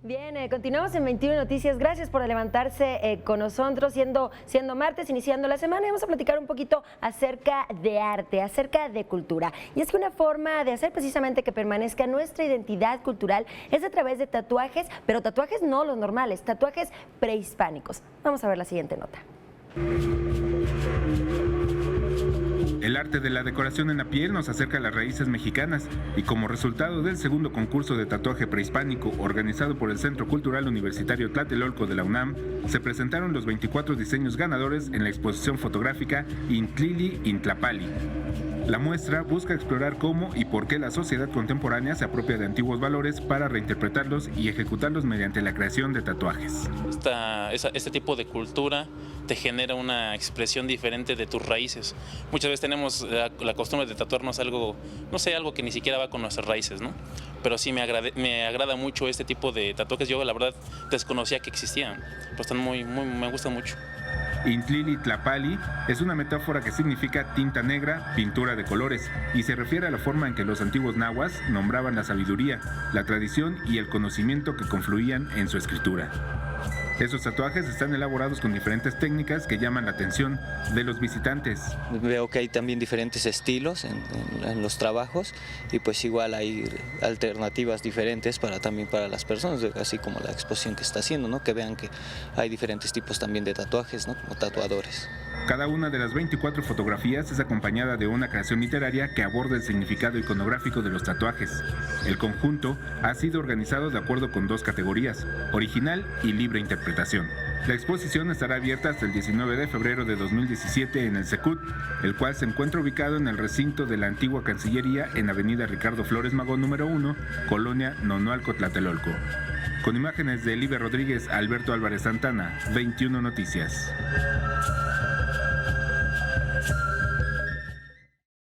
Bien, continuamos en 21 Noticias. Gracias por levantarse con nosotros, siendo martes, iniciando la semana. Y vamos a platicar un poquito acerca de arte, acerca de cultura. Y es que una forma de hacer precisamente que permanezca nuestra identidad cultural es a través de tatuajes, pero tatuajes no los normales, tatuajes prehispánicos. Vamos a ver la siguiente nota. El arte de la decoración en la piel nos acerca a las raíces mexicanas y como resultado del segundo concurso de tatuaje prehispánico organizado por el Centro Cultural Universitario Tlatelolco de la UNAM, se presentaron los 24 diseños ganadores en la exposición fotográfica Intlili Intlapali. La muestra busca explorar cómo y por qué la sociedad contemporánea se apropia de antiguos valores para reinterpretarlos y ejecutarlos mediante la creación de tatuajes. Este tipo de cultura te genera una expresión diferente de tus raíces. Muchas veces tenemos la costumbre de tatuarnos algo, no sé, algo que ni siquiera va con nuestras raíces, ¿no? Pero sí me agrada mucho este tipo de tatuajes. Yo la verdad desconocía que existían, pero están me gustan mucho. Intlili Tlapali es una metáfora que significa tinta negra, pintura de colores, y se refiere a la forma en que los antiguos nahuas nombraban la sabiduría, la tradición y el conocimiento que confluían en su escritura. Esos tatuajes están elaborados con diferentes técnicas que llaman la atención de los visitantes. Veo que hay también diferentes estilos en los trabajos y pues igual hay alternativas diferentes también para las personas, así como la exposición que está haciendo, ¿no? Que vean que hay diferentes tipos también de tatuajes, ¿no? Como tatuadores. Cada una de las 24 fotografías es acompañada de una creación literaria que aborda el significado iconográfico de los tatuajes. El conjunto ha sido organizado de acuerdo con dos categorías, original y libre interpretación. La exposición estará abierta hasta el 19 de febrero de 2017 en el Secut, el cual se encuentra ubicado en el recinto de la antigua Cancillería en Avenida Ricardo Flores Magón número 1, Colonia Nonualco, Tlatelolco. Con imágenes de Elibe Rodríguez, Alberto Álvarez Santana, 21 Noticias.